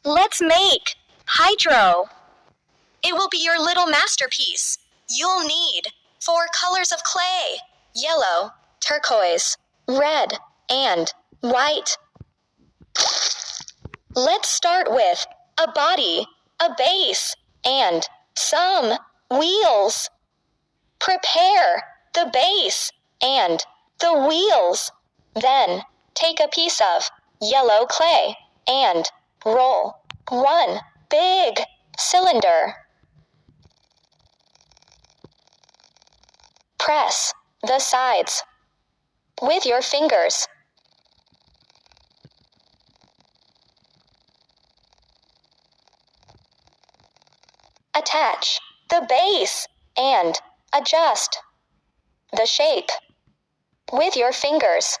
Let's make hydro. It will be your little masterpiece. You'll need 4 colors of clay: yellow, turquoise, red, and white. Let's start with a body, a base, and some wheels. Prepare the base and the wheels. Then take a piece of yellow clay and roll one big cylinder. Press the sides with your fingers. Attach the base and adjust the shape with your fingers.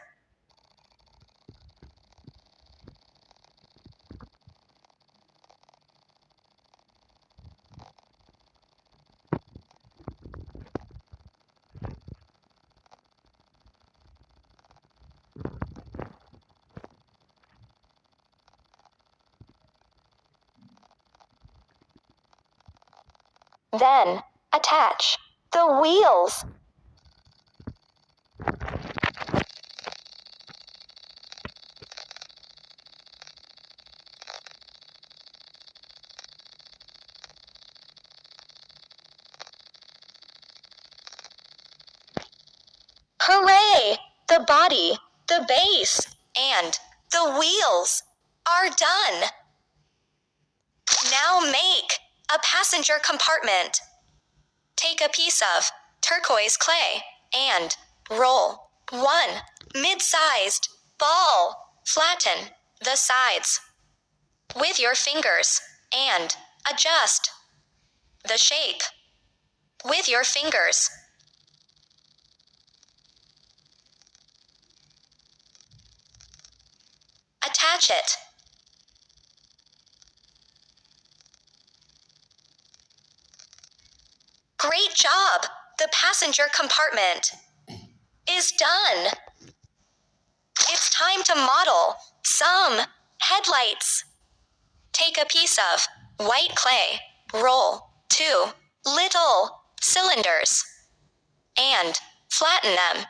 Then attach the wheels. Hooray! The body, the base, and the wheels are done. Now make a passenger compartment. Take a piece of turquoise clay and roll one mid-sized ball. Flatten the sides with your fingers and adjust the shape with your fingers. Attach it. Great job! The passenger compartment is done. It's time to model some headlights. Take a piece of white clay, roll 2 little cylinders, and flatten them.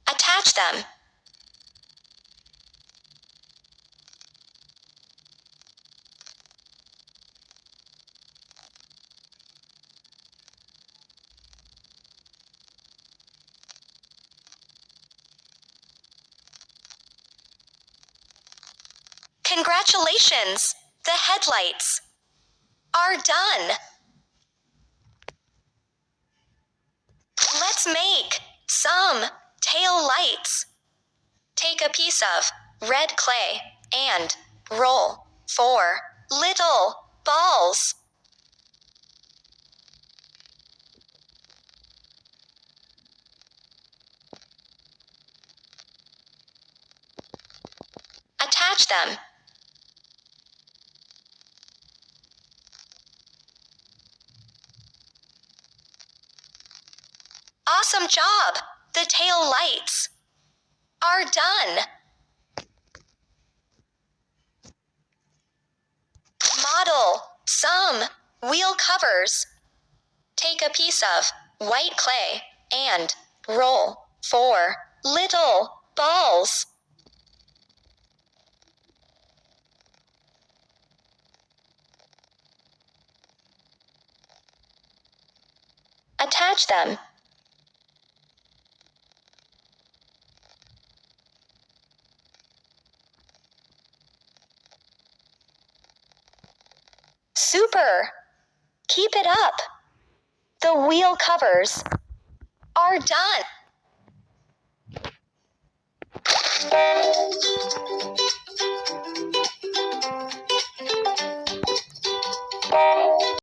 Attach them. Congratulations! The headlights are done. Let's make some tail lights. Take a piece of red clay and roll 4 little balls. Attach them. Awesome job! The tail lights are done. Model some wheel covers. Take a piece of white clay and roll 4 little balls. Attach them. Super! Keep it up. The wheel covers are done.